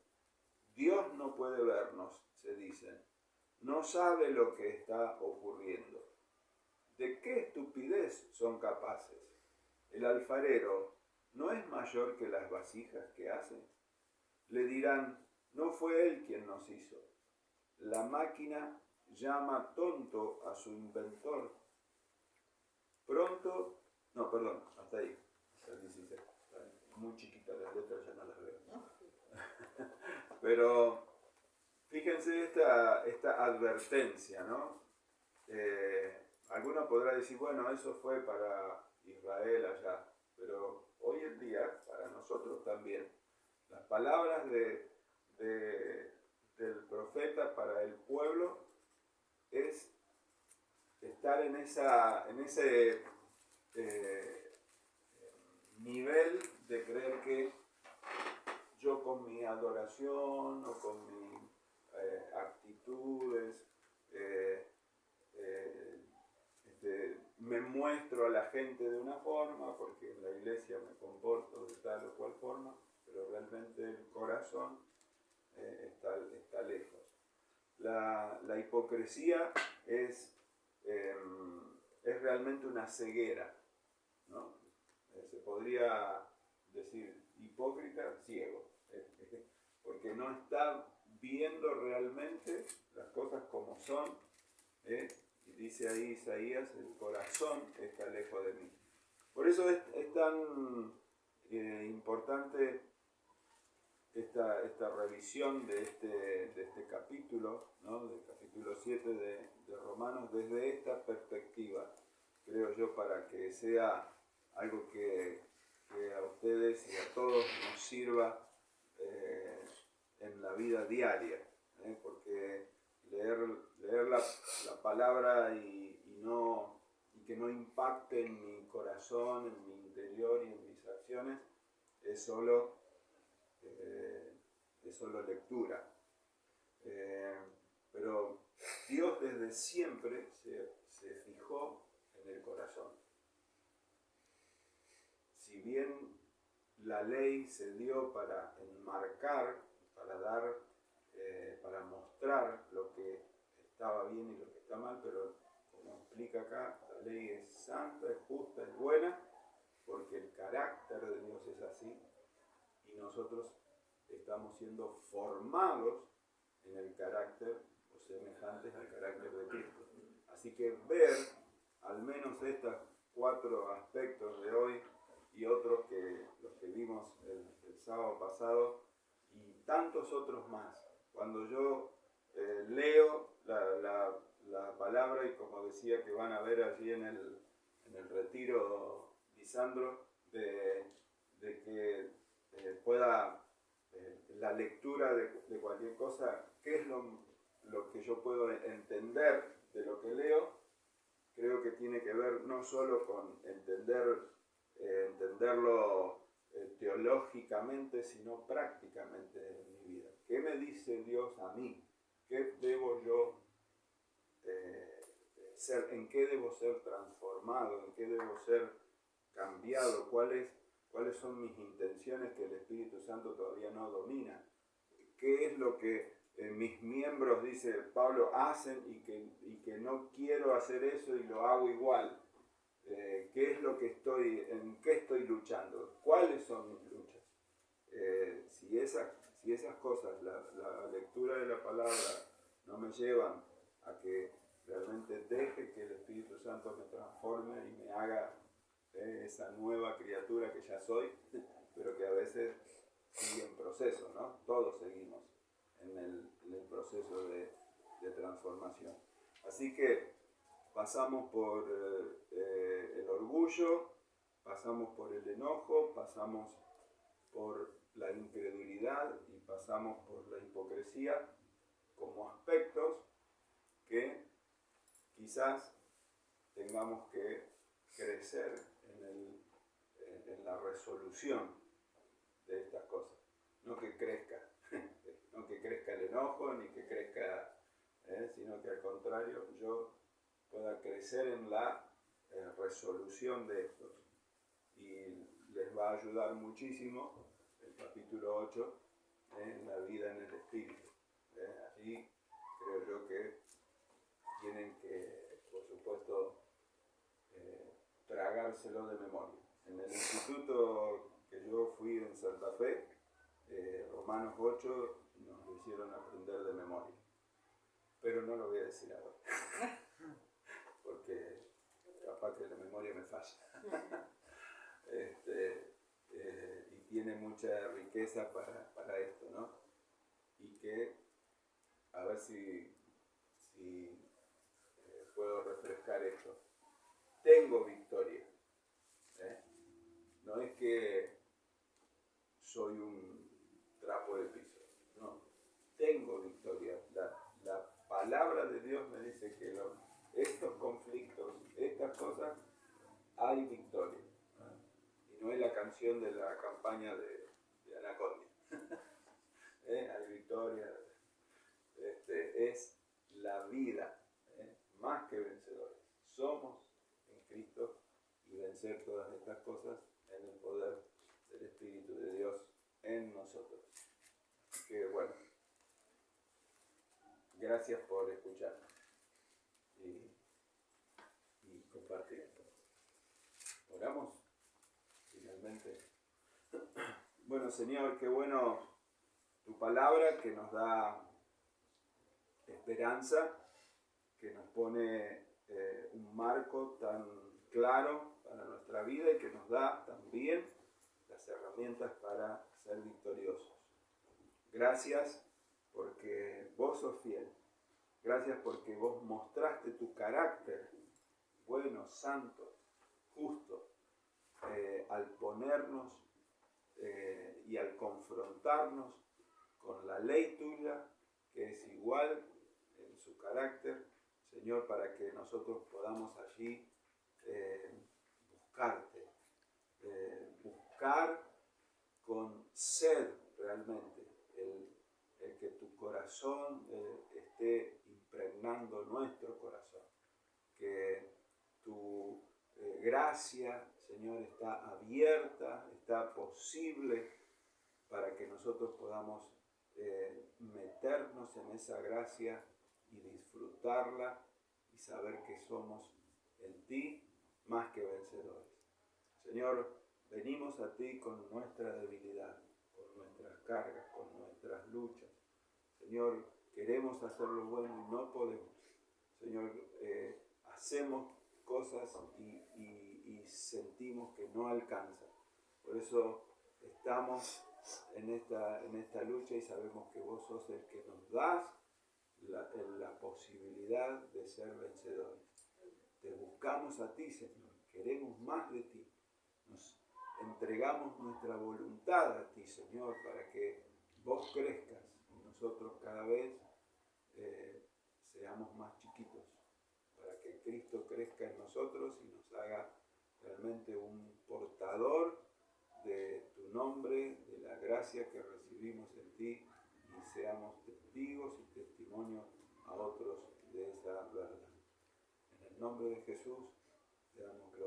Dios no puede vernos, se dicen. No sabe lo que está ocurriendo. ¿De qué estupidez son capaces? El alfarero ¿no es mayor que las vasijas que hace? Le dirán: no fue él quien nos hizo. La máquina llama tonto a su inventor. Hasta ahí, hasta el 16. Muy chiquitas las letras, ya no las veo. Pero fíjense esta advertencia, ¿no? Alguno podrá decir, bueno, eso fue para Israel allá, pero hoy en día, para nosotros también, las palabras del profeta para el pueblo es estar en ese nivel de creer que yo con mi adoración o con mis actitudes me muestro a la gente de una forma, porque en la iglesia me comporto de tal o cual forma, pero realmente el corazón está lejos. La hipocresía es realmente una ceguera, ¿no? Se podría decir hipócrita, ciego, porque no está viendo realmente las cosas como son, y dice ahí Isaías: el corazón está lejos de mí. Por eso es tan importante esta revisión de este capítulo, ¿no? Del capítulo 7 de Romanos, desde esta perspectiva, creo yo, para que sea algo que a ustedes y a todos nos sirva en la vida diaria, porque leer la palabra y que no impacte en mi corazón, en mi interior y en mis acciones, es solo lectura. Pero Dios desde siempre se fijó en el corazón. Si bien la ley se dio para enmarcar, para mostrar lo que estaba bien y lo que está mal, pero como explica acá, la ley es santa, es justa, es buena, porque el carácter de Dios es así, y nosotros estamos siendo formados en el carácter, o semejantes al carácter de Cristo. Así que ver al menos estos 4 aspectos de hoy y otros que los que vimos el sábado pasado, y tantos otros más. Cuando yo leo la palabra, y como decía que van a ver allí en el retiro Lisandro, de que pueda la lectura de cualquier cosa, qué es lo que yo puedo entender de lo que leo, creo que tiene que ver no solo con entenderlo teológicamente, sino prácticamente en mi vida. ¿Qué me dice Dios a mí? ¿Qué debo yo ser? ¿En qué debo ser transformado? ¿En qué debo ser cambiado? ¿Cuáles son mis intenciones que el Espíritu Santo todavía no domina? ¿Qué es lo que mis miembros, dice Pablo, hacen y que no quiero hacer eso y lo hago igual? ¿Qué es lo que en qué estoy luchando? ¿Cuáles son mis luchas? Si esas cosas, la lectura de la palabra, no me llevan a que realmente deje que el Espíritu Santo me transforme y me haga esa nueva criatura que ya soy, pero que a veces sigue en proceso, ¿no? Todos seguimos en el proceso de transformación. Así que pasamos por el orgullo, pasamos por el enojo, pasamos por la incredulidad y pasamos por la hipocresía como aspectos que quizás tengamos que crecer en la resolución de estas cosas. No que crezca, no que crezca el enojo, ni que crezca, sino que al contrario yo pueda crecer en la resolución de esto. Y les va a ayudar muchísimo el capítulo 8 en la vida en el Espíritu. Allí creo yo que tienen que, por supuesto, tragárselo de memoria. En el instituto que yo fui en Santa Fe, Romanos 8 nos lo hicieron aprender de memoria. Pero no lo voy a decir ahora, porque capaz que la memoria me falla. Y tiene mucha riqueza para esto, ¿no? Y que, a ver si puedo refrescar esto. Tengo victoria. No es que soy un trapo de piso, no. Tengo victoria. La palabra de Dios me dice que estos conflictos, estas cosas, hay victoria. Y no es la canción de la campaña de Anacondia. Hay victoria. Es la vida, más que vencedores. Somos en Cristo y vencer todas estas cosas en el poder del Espíritu de Dios en nosotros. Así que bueno, gracias por escuchar y compartir. Oramos finalmente. Bueno, Señor, qué bueno tu palabra que nos da esperanza, que nos pone un marco tan claro para nuestra vida y que nos da también las herramientas para ser victoriosos. Gracias porque vos sos fiel. Gracias porque vos mostraste tu carácter bueno, santo, justo, al ponernos y al confrontarnos con la ley tuya, que es igual en su carácter, Señor, para que nosotros podamos allí buscarte, buscar con sed realmente el que tu corazón esté impregnando nuestro corazón, que tu gracia, Señor, está abierta, está posible para que nosotros podamos meternos en esa gracia y disfrutarla y saber que somos en ti más que vencedores. Señor, venimos a ti con nuestra debilidad, con nuestras cargas, con nuestras luchas. Señor, queremos hacer lo bueno y no podemos. Señor, hacemos cosas y sentimos que no alcanzan. Por eso estamos en esta lucha y sabemos que vos sos el que nos das la posibilidad de ser vencedores. Te buscamos a ti, Señor. Queremos más de ti. Nos entregamos nuestra voluntad a ti, Señor, para que vos crezcas y nosotros cada vez seamos más chiquitos, para que Cristo crezca en nosotros y nos haga realmente un portador de tu nombre, de la gracia que recibimos en ti y seamos testigos y testimonios a otros de esa verdad. En el nombre de Jesús te damos gracias.